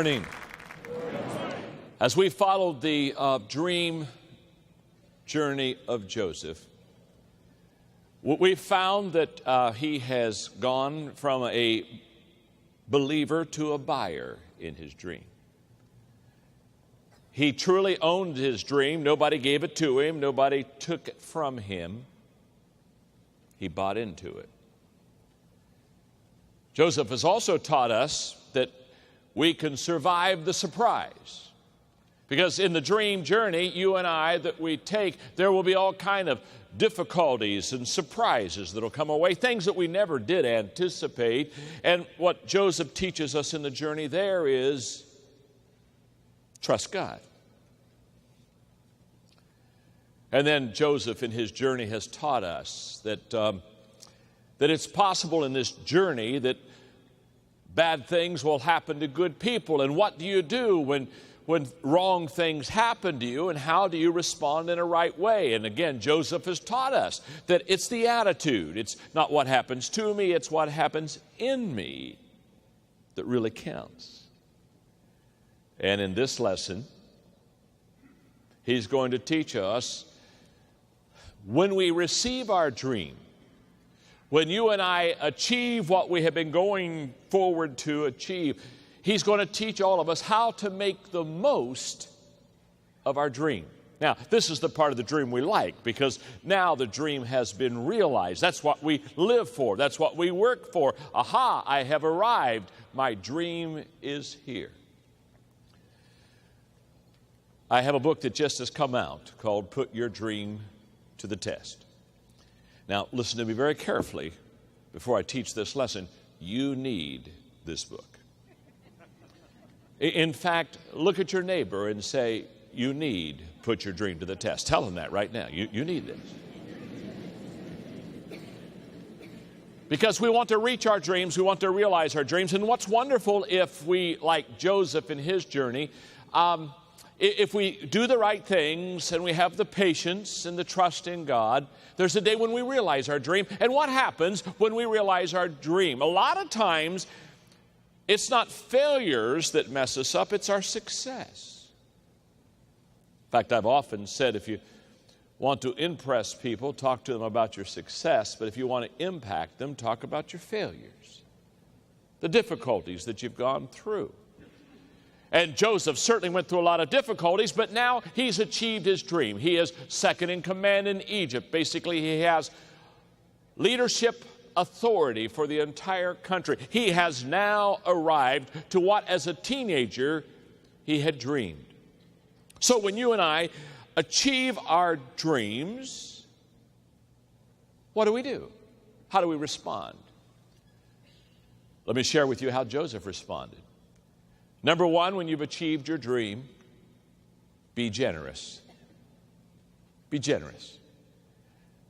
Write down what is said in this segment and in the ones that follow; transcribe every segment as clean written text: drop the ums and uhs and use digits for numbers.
morning. As we followed the dream journey of Joseph, we found that he has gone from a believer to a buyer in his dream. He truly owned his dream. Nobody gave it to him. Nobody took it from him. He bought into it. Joseph has also taught us that we can survive the surprise. Because in the dream journey, you and I, that we take, there will be all kind of difficulties and surprises that will come our way, things that we never did anticipate. And what Joseph teaches us in the journey there is trust God. And then Joseph in his journey has taught us that it's possible in this journey that bad things will happen to good people. And what do you do when wrong things happen to you, and how do you respond in a right way? And again, Joseph has taught us that it's the attitude. It's not what happens to me, it's what happens in me that really counts. And in this lesson, he's going to teach us when we receive our dream, when you and I achieve what we have been going forward to achieve, he's going to teach all of us how to make the most of our dream. Now, this is the part of the dream we like, because now the dream has been realized. That's what we live for. That's what we work for. Aha, I have arrived. My dream is here. I have a book that just has come out called Put Your Dream to the Test. Now, listen to me very carefully before I teach this lesson. You need this book. In fact, look at your neighbor and say, you need Put Your Dream to the Test. Tell him that right now. You need this. Because we want to reach our dreams, we want to realize our dreams. And what's wonderful if we, like Joseph in his journey, if we do the right things and we have the patience and the trust in God, there's a day when we realize our dream. And what happens when we realize our dream? A lot of times, it's not failures that mess us up, it's our success. In fact, I've often said if you want to impress people, talk to them about your success, but if you want to impact them, talk about your failures, the difficulties that you've gone through. And Joseph certainly went through a lot of difficulties, but now he's achieved his dream. He is second in command in Egypt. Basically, he has leadership authority for the entire country. He has now arrived to what, as a teenager, he had dreamed. So when you and I achieve our dreams, what do? How do we respond? Let me share with you how Joseph responded. Number one, when you've achieved your dream, be generous. Be generous.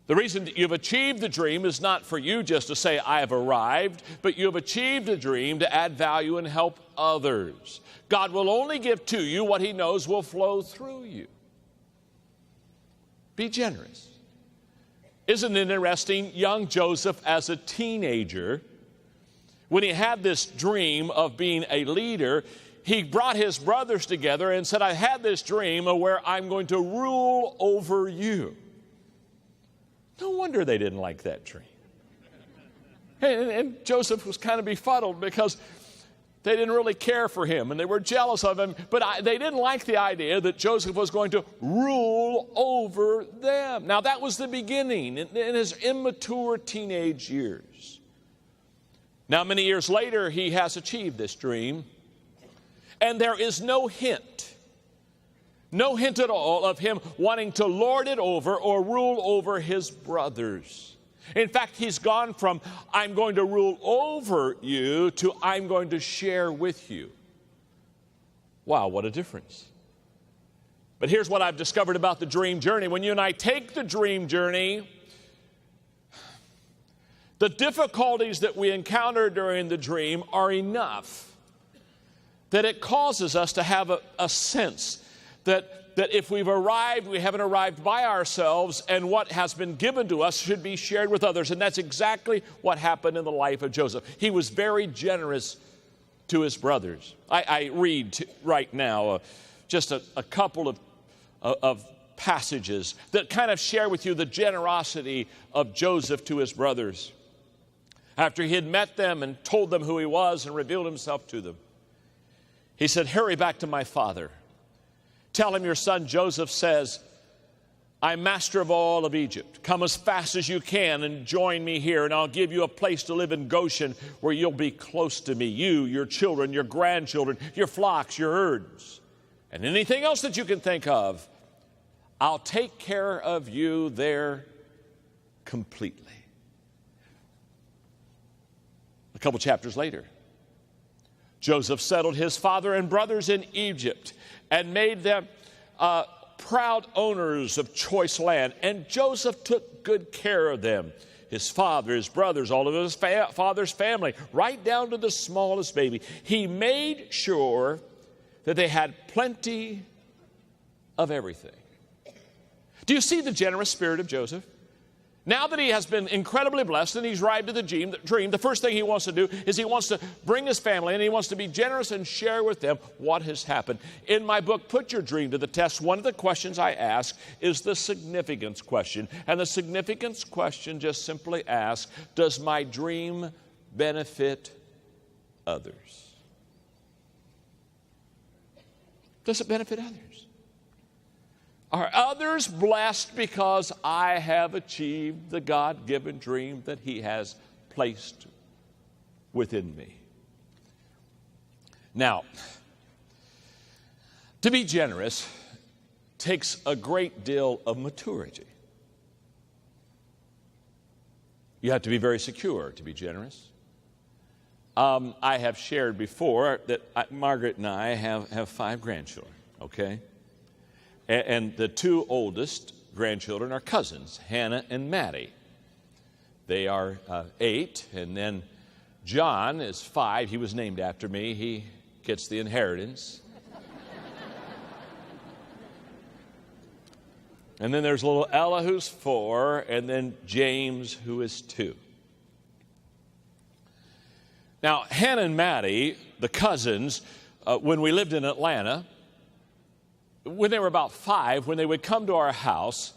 The reason that you've achieved the dream is not for you just to say, I have arrived, but you've achieved the dream to add value and help others. God will only give to you what He knows will flow through you. Be generous. Isn't it interesting? Young Joseph, as a teenager, when he had this dream of being a leader, he brought his brothers together and said, I had this dream of where I'm going to rule over you. No wonder they didn't like that dream. And Joseph was kind of befuddled because they didn't really care for him and they were jealous of him. But they didn't like the idea that Joseph was going to rule over them. Now, that was the beginning in his immature teenage years. Now, many years later, he has achieved this dream. And there is no hint at all of him wanting to lord it over or rule over his brothers. In fact, he's gone from, I'm going to rule over you, to I'm going to share with you. Wow, what a difference. But here's what I've discovered about the dream journey. When you and I take the dream journey, the difficulties that we encounter during the dream are enough that it causes us to have a sense that if we've arrived, we haven't arrived by ourselves, and what has been given to us should be shared with others. And that's exactly what happened in the life of Joseph. He was very generous to his brothers. I read right now just a couple of passages that kind of share with you the generosity of Joseph to his brothers. After he had met them and told them who he was and revealed himself to them, he said, "Hurry back to my father. Tell him your son Joseph says, I'm master of all of Egypt. Come as fast as you can and join me here, and I'll give you a place to live in Goshen where you'll be close to me, you, your children, your grandchildren, your flocks, your herds, and anything else that you can think of. I'll take care of you there completely." A couple chapters later, Joseph settled his father and brothers in Egypt and made them proud owners of choice land. And Joseph took good care of them, his father, his brothers, all of his father's family, right down to the smallest baby. He made sure that they had plenty of everything. Do you see the generous spirit of Joseph? Now that he has been incredibly blessed and he's arrived at the dream, the first thing he wants to do is he wants to bring his family and he wants to be generous and share with them what has happened. In my book, Put Your Dream to the Test, one of the questions I ask is the significance question. And the significance question just simply asks, does my dream benefit others? Does it benefit others? Are others blessed because I have achieved the God-given dream that He has placed within me? Now, to be generous takes a great deal of maturity. You have to be very secure to be generous. I have shared before that Margaret and I have 5 grandchildren, okay? And the 2 oldest grandchildren are cousins, Hannah and Maddie. They are 8, and then John is 5. He was named after me. He gets the inheritance. And then there's little Ella, who's 4, and then James, who is 2. Now, Hannah and Maddie, the cousins, when we lived in Atlanta, when they were about 5, when they would come to our house,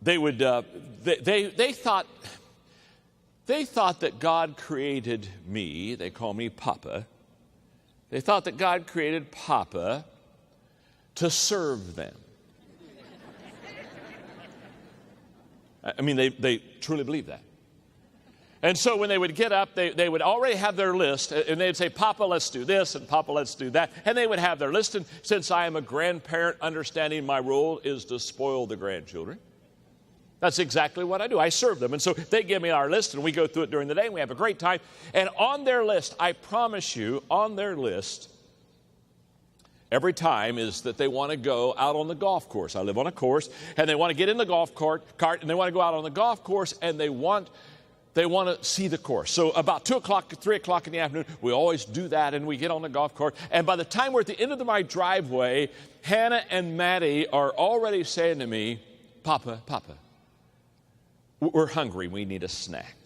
they would they thought that God created me. They call me Papa. They thought that God created Papa to serve them. I mean, they truly believe that. And so when they would get up, they would already have their list, and they'd say, Papa, let's do this, and Papa, let's do that. And they would have their list, and since I am a grandparent, understanding my role is to spoil the grandchildren. That's exactly what I do. I serve them. And so they give me our list, and we go through it during the day, and we have a great time. And on their list, I promise you, on their list, every time is that they want to go out on the golf course. I live on a course, and they want to get in the golf cart, and they want to go out on the golf course, and they want to see the course. So about 2 o'clock, 3 o'clock in the afternoon, we always do that, and we get on the golf cart. And by the time we're at the end of my driveway, Hannah and Maddie are already saying to me, Papa, we're hungry. We need a snack.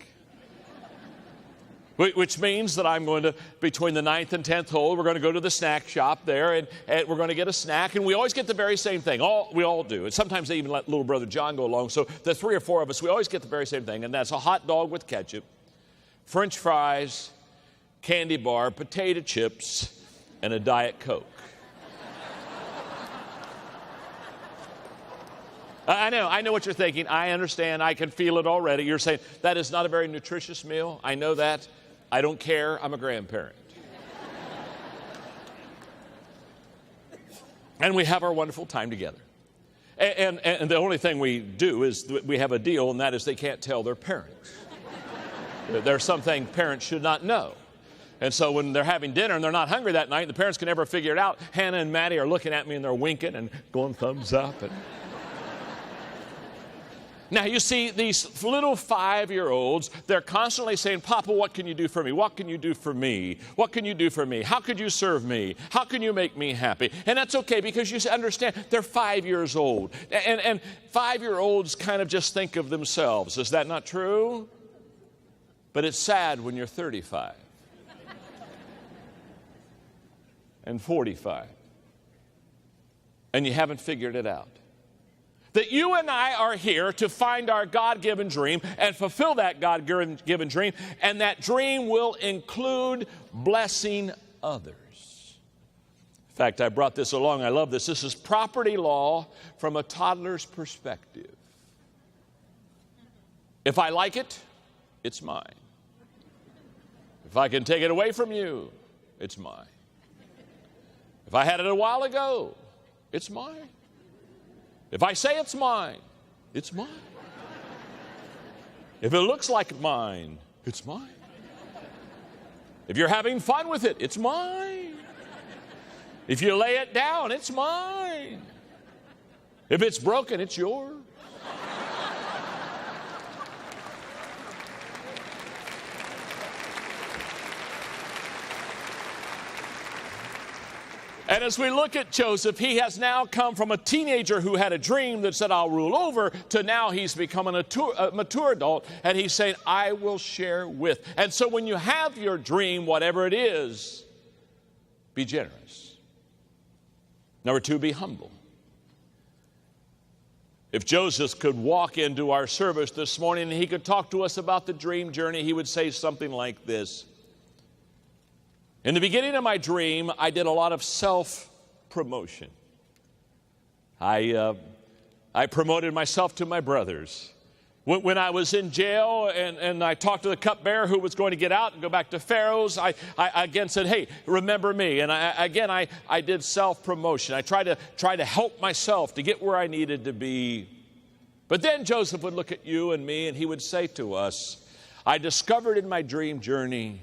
Which means that I'm going to, between the 9th and 10th hole, we're going to go to the snack shop there, and we're going to get a snack. And we always get the very same thing. We all do. And sometimes they even let little brother John go along. So the 3 or 4 of us, we always get the very same thing. And that's a hot dog with ketchup, French fries, candy bar, potato chips, and a Diet Coke. I know what you're thinking. I understand. I can feel it already. You're saying, that is not a very nutritious meal. I know that. I don't care. I'm a grandparent. And we have our wonderful time together. And the only thing we do is we have a deal, and that is they can't tell their parents. There's something parents should not know. And so when they're having dinner and they're not hungry that night, the parents can never figure it out. Hannah and Maddie are looking at me, and they're winking and going thumbs up. Now, you see, these little 5-year-olds, they're constantly saying, Papa, what can you do for me? What can you do for me? What can you do for me? How could you serve me? How can you make me happy? And that's okay, because you understand they're 5 years old. And 5-year-olds kind of just think of themselves. Is that not true? But it's sad when you're 35. and 45, and you haven't figured it out. That you and I are here to find our God-given dream and fulfill that God-given dream, and that dream will include blessing others. In fact, I brought this along. I love this. This is property law from a toddler's perspective. If I like it, it's mine. If I can take it away from you, it's mine. If I had it a while ago, it's mine. If I say it's mine, it's mine. If it looks like mine, it's mine. If you're having fun with it, it's mine. If you lay it down, it's mine. If it's broken, it's yours. And as we look at Joseph, he has now come from a teenager who had a dream that said, I'll rule over, to now he's become a mature adult, and he's saying, I will share with. And so when you have your dream, whatever it is, be generous. Number 2, be humble. If Joseph could walk into our service this morning and he could talk to us about the dream journey, he would say something like this. In the beginning of my dream, I did a lot of self-promotion. I promoted myself to my brothers. When I was in jail and I talked to the cupbearer who was going to get out and go back to Pharaoh's, I again said, hey, remember me. And I did self-promotion. I tried to help myself to get where I needed to be. But then Joseph would look at you and me and he would say to us, I discovered in my dream journey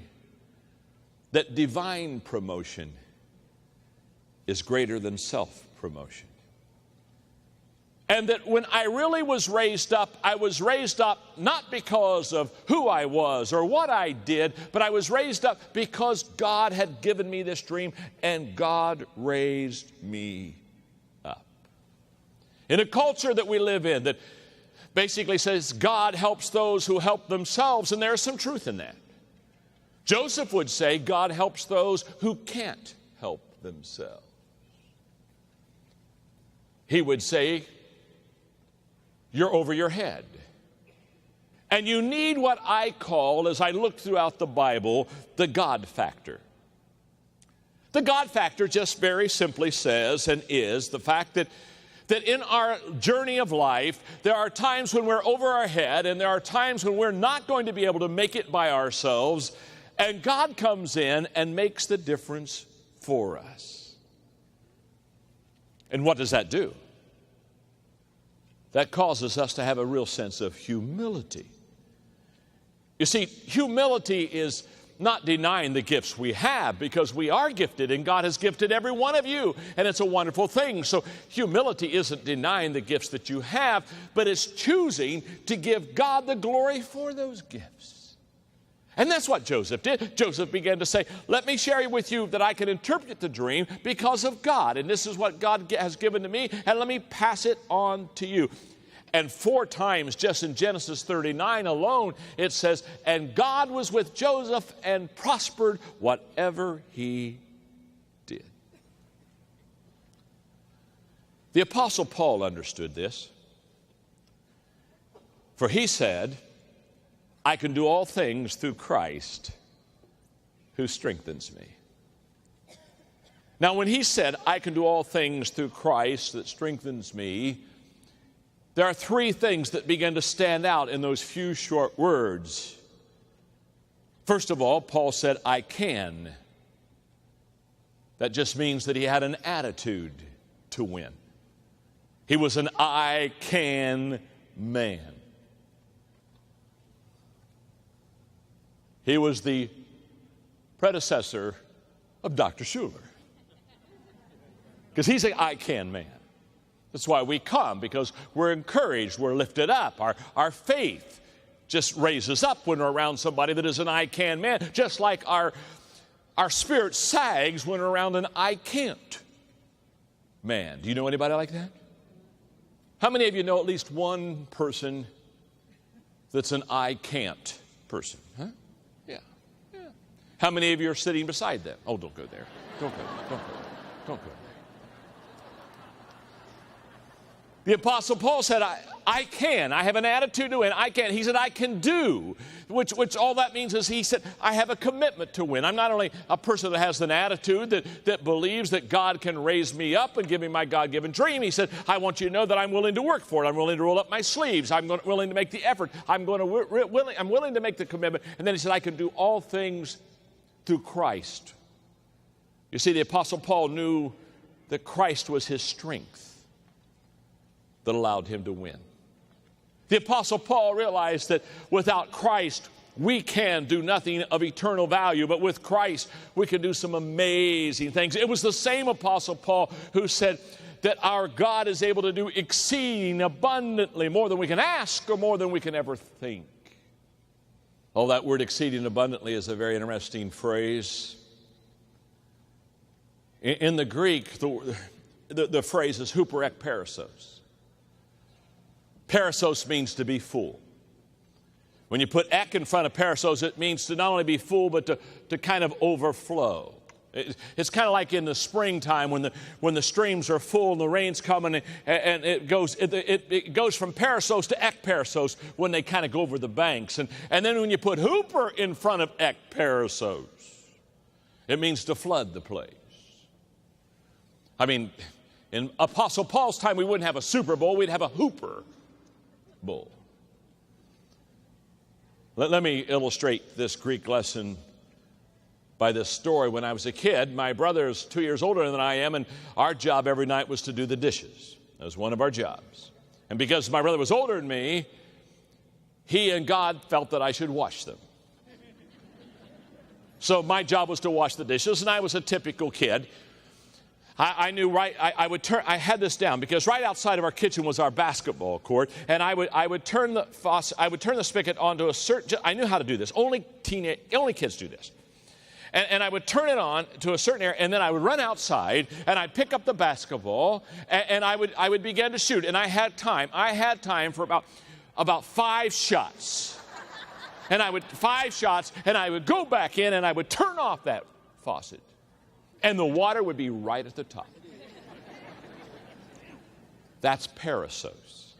that divine promotion is greater than self-promotion. And that when I really was raised up, I was raised up not because of who I was or what I did, but I was raised up because God had given me this dream and God raised me up. In a culture that we live in that basically says God helps those who help themselves, and there's some truth in that. Joseph would say, God helps those who can't help themselves. He would say, you're over your head. And you need what I call, as I look throughout the Bible, the God factor. The God factor just very simply says and is the fact that in our journey of life, there are times when we're over our head and there are times when we're not going to be able to make it by ourselves. And God comes in and makes the difference for us. And what does that do? That causes us to have a real sense of humility. You see, humility is not denying the gifts we have, because we are gifted and God has gifted every one of you, and it's a wonderful thing. So humility isn't denying the gifts that you have, but it's choosing to give God the glory for those gifts. And that's what Joseph did. Joseph began to say, let me share with you that I can interpret the dream because of God. And this is what God has given to me, and let me pass it on to you. And 4 times, just in Genesis 39 alone, it says, and God was with Joseph and prospered whatever he did. The Apostle Paul understood this. For he said, I can do all things through Christ who strengthens me. Now, when he said, I can do all things through Christ that strengthens me, there are 3 things that begin to stand out in those few short words. First of all, Paul said, I can. That just means that he had an attitude to win. He was an I can man. He was the predecessor of Dr. Schuller. Because he's an I can man. That's why we come, because we're encouraged, we're lifted up. Our faith just raises up when we're around somebody that is an I can man, just like our spirit sags when we're around an I can't man. Do you know anybody like that? How many of you know at least one person that's an I can't person? Huh? How many of you are sitting beside them? Oh, don't go there. Don't go there. Don't go there. Don't go there. The Apostle Paul said, I can. I have an attitude to win. I can. He said, I can do, which all that means is he said, I have a commitment to win. I'm not only a person that has an attitude that believes that God can raise me up and give me my God-given dream. He said, I want you to know that I'm willing to work for it. I'm willing to roll up my sleeves. I'm willing to make the effort. I'm willing to make the commitment. And then he said, I can do all things through Christ. You see, the Apostle Paul knew that Christ was his strength that allowed him to win. The Apostle Paul realized that without Christ, we can do nothing of eternal value, but with Christ, we can do some amazing things. It was the same Apostle Paul who said that our God is able to do exceeding abundantly, more than we can ask or more than we can ever think. Oh, that word exceeding abundantly is a very interesting phrase. In the Greek, the phrase is huper ek perissos. Perissos means to be full. When you put ek in front of perissos, it means to not only be full, but to kind of overflow. It's kind of like in the springtime when the streams are full and the rain's coming, and it goes from perissos to ek perissos when they kind of go over the banks. And then when you put hooper in front of ek perissos, it means to flood the place. I mean, in Apostle Paul's time, we wouldn't have a Super Bowl, we'd have a Hooper Bowl. Let me illustrate this Greek lesson by this story. When I was a kid, my brother is 2 years older than I am, and our job every night was to do the dishes. That was one of our jobs. And because my brother was older than me, he and God felt that I should wash them. So my job was to wash the dishes, and I was a typical kid. I knew I had this down because right outside of our kitchen was our basketball court, and I would turn the spigot onto a certain, I knew how to do this. Only kids do this. And I would turn it on to a certain area, and then I would run outside, and I'd pick up the basketball, and I would begin to shoot. And I had time for about 5 shots. And I would go back in, and I would turn off that faucet. And the water would be right at the top. That's perissos.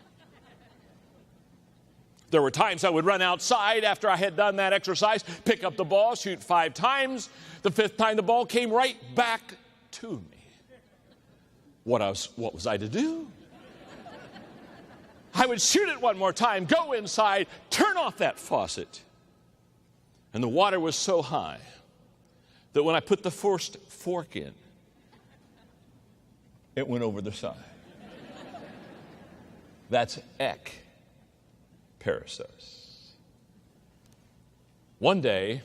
There were times I would run outside after I had done that exercise, pick up the ball, shoot 5 times. The 5th time, the ball came right back to me. What was I to do? I would shoot it one more time, go inside, turn off that faucet. And the water was so high that when I put the first fork in, it went over the side. That's ek perissos. One day,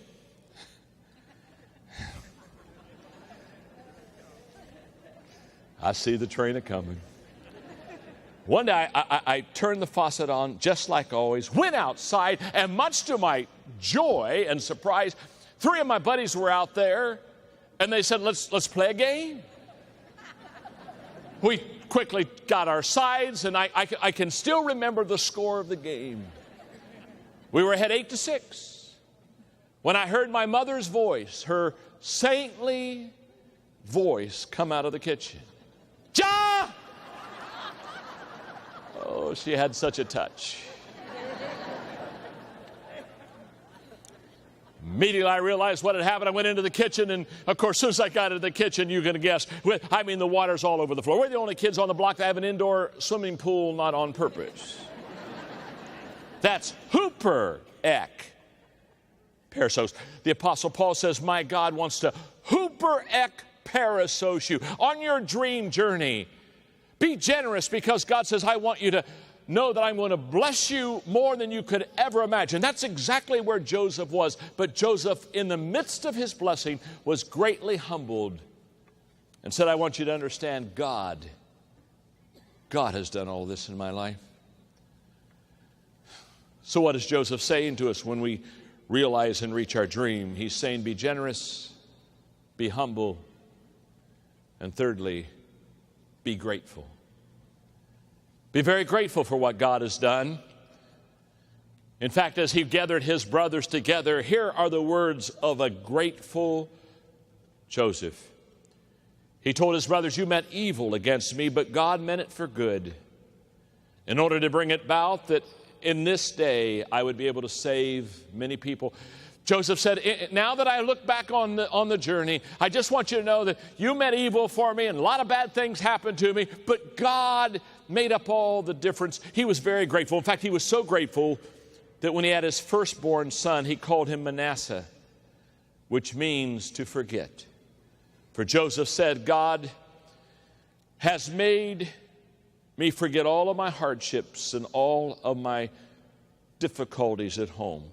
I see the train a-coming. One day, I turned the faucet on, just like always, went outside, and much to my joy and surprise, 3 of my buddies were out there, and they said, let's play a game. We quickly got our sides, and I can still remember the score of the game. We were ahead 8-6. When I heard my mother's voice, her saintly voice come out of the kitchen. Ja! Oh, she had such a touch. Immediately I realized what had happened. I went into the kitchen, and of course, as soon as I got into the kitchen, you're going to guess, the water's all over the floor. We're the only kids on the block that have an indoor swimming pool, not on purpose. That's hooper ek perissos. The Apostle Paul says, my God wants to hooper ek perissos you on your dream journey. Be generous, because God says, I want you to know that I'm going to bless you more than you could ever imagine. That's exactly where Joseph was. But Joseph, in the midst of his blessing, was greatly humbled and said, I want you to understand, God has done all this in my life. So what is Joseph saying to us when we realize and reach our dream? He's saying, be generous, be humble, and thirdly, be grateful. Be very grateful for what God has done. In fact, as he gathered his brothers together, here are the words of a grateful Joseph. He told his brothers, "You meant evil against me, but God meant it for good, in order to bring it about that in this day I would be able to save many people." Joseph said, "Now that I look back on the journey, I just want you to know that you meant evil for me and a lot of bad things happened to me, but God made up all the difference." He was very grateful. In fact, he was so grateful that when he had his firstborn son, he called him Manasseh, which means to forget. For Joseph said, "God has made me forget all of my hardships and all of my difficulties at home."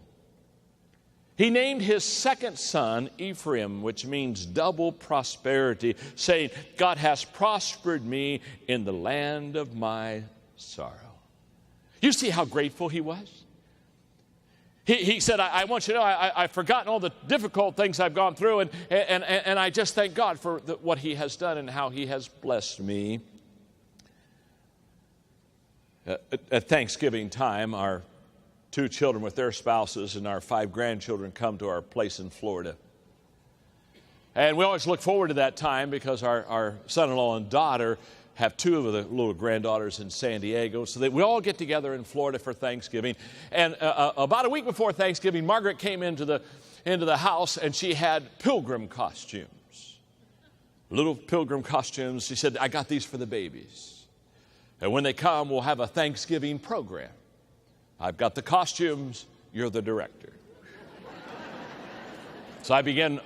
He named his second son Ephraim, which means double prosperity, saying, "God has prospered me in the land of my sorrow." You see how grateful he was? He said, I want you to know, I've forgotten all the difficult things I've gone through, and I just thank God for what he has done and how he has blessed me. At Thanksgiving time, our 2 children with their spouses and our 5 grandchildren come to our place in Florida. And we always look forward to that time because our son-in-law and daughter have 2 of the little granddaughters in San Diego. So that we all get together in Florida for Thanksgiving. And about a week before Thanksgiving, Margaret came into the house and she had pilgrim costumes. Little pilgrim costumes. She said, "I got these for the babies. And when they come, we'll have a Thanksgiving program. I've got the costumes, you're the director." So I began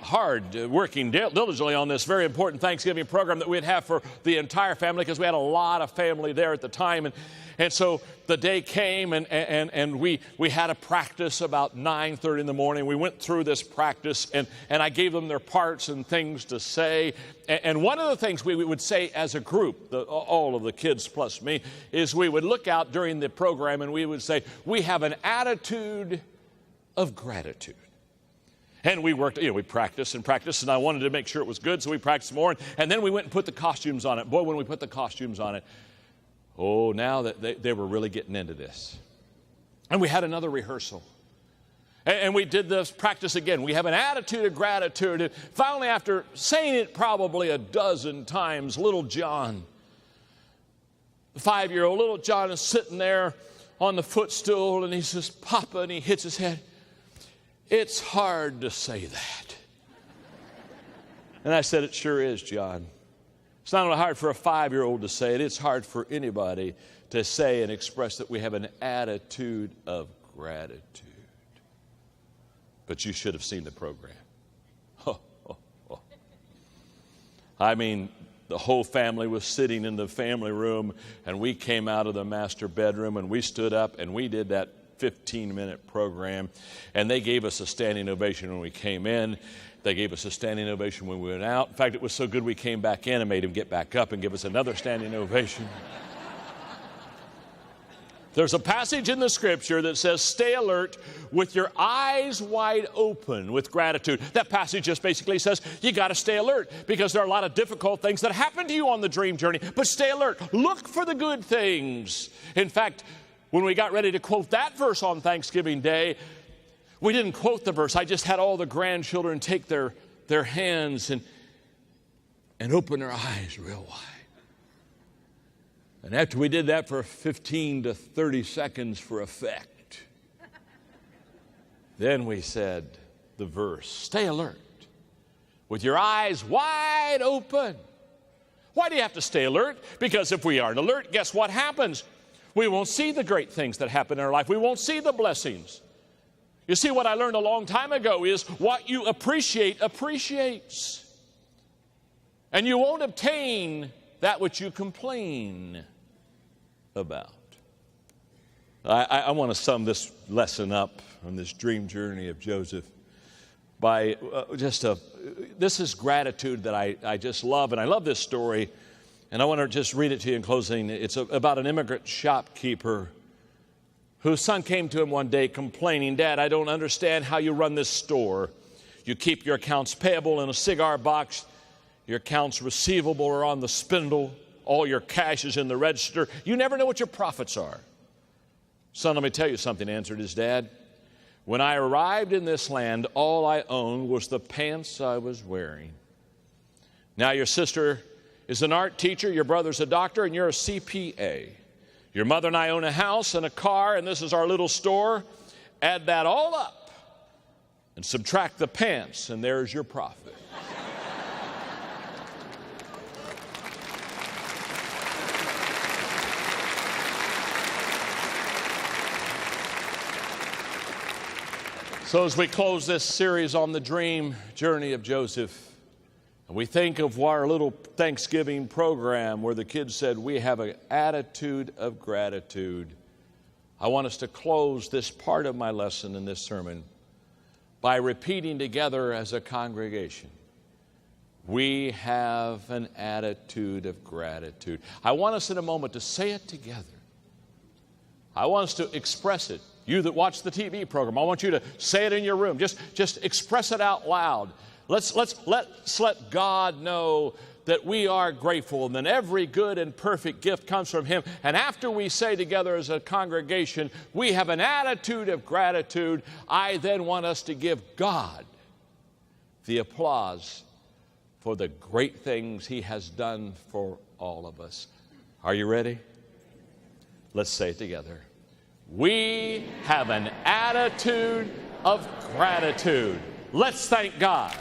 working diligently on this very important Thanksgiving program that we'd have for the entire family, because we had a lot of family there at the time. And so the day came, and we had a practice about 9:30 in the morning. We went through this practice, and I gave them their parts and things to say. And one of the things we would say as a group, all of the kids plus me, is we would look out during the program and we would say, "We have an attitude of gratitude." And we worked, we practiced, and I wanted to make sure it was good, so we practiced more. And then we went and put the costumes on it. Boy, when we put the costumes on it, now that they were really getting into this. And we had another rehearsal. And we did this practice again. We have an attitude of gratitude. And finally, after saying it probably a dozen times, little John, the 5-year-old, little John is sitting there on the footstool, and he says, "Papa," and he hits his head, "It's hard to say that." And I said, "It sure is, John. It's not only hard for a 5-year-old to say it, it's hard for anybody to say and express that we have an attitude of gratitude." But you should have seen the program. I mean, the whole family was sitting in the family room, and we came out of the master bedroom, and we stood up, and we did that 15-minute program, and they gave us a standing ovation when we came in. They gave us a standing ovation when we went out. In fact, it was so good we came back in and made them get back up and give us another standing ovation. There's a passage in the scripture that says, "Stay alert with your eyes wide open with gratitude." That passage just basically says you got to stay alert, because there are a lot of difficult things that happen to you on the dream journey. But stay alert. Look for the good things. In fact, when we got ready to quote that verse on Thanksgiving Day, we didn't quote the verse. I just had all the grandchildren take their hands and open their eyes real wide. And after we did that for 15 to 30 seconds for effect, then we said the verse, "Stay alert with your eyes wide open." Why do you have to stay alert? Because if we aren't alert, guess what happens? We won't see the great things that happen in our life. We won't see the blessings. You see, what I learned a long time ago is what you appreciate appreciates. And you won't obtain that which you complain about. I want to sum this lesson up on this dream journey of Joseph by this is gratitude that I just love, and I love this story, and I want to just read it to you in closing. It's about an immigrant shopkeeper whose son came to him one day complaining, "Dad, I don't understand how you run this store. You keep your accounts payable in a cigar box, your accounts receivable are on the spindle, all your cash is in the register. You never know what your profits are. Son, let me tell you something, answered his dad. When I arrived in this land, all I owned was the pants I was wearing. Now your sister is an art teacher, your brother's a doctor, and you're a CPA. Your mother and I own a house and a car, and this is our little store. Add that all up and subtract the pants, and there's your profit. So as we close this series on the dream journey of Joseph, and we think of our little Thanksgiving program where the kids said, we have an attitude of gratitude. I want us to close this part of my lesson in this sermon by repeating together as a congregation, we have an attitude of gratitude. I want us in a moment to say it together. I want us to express it. You that watch the TV program, I want you to say it in your room. Just express it out loud. Let's let God know that we are grateful and that every good and perfect gift comes from Him. And after we say together as a congregation, we have an attitude of gratitude, I then want us to give God the applause for the great things He has done for all of us. Are you ready? Let's say it together. We have an attitude of gratitude. Let's thank God.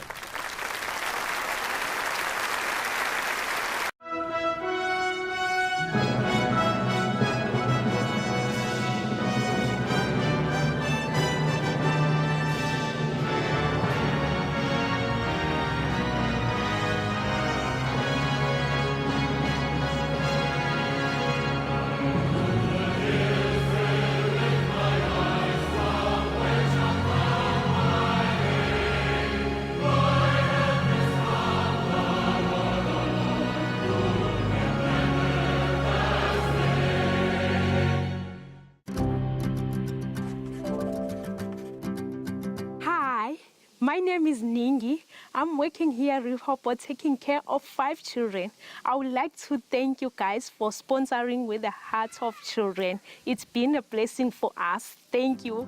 My name is Ningi. I'm working here at Rehoboth taking care of 5 children. I would like to thank you guys for sponsoring with the hearts of children. It's been a blessing for us. Thank you.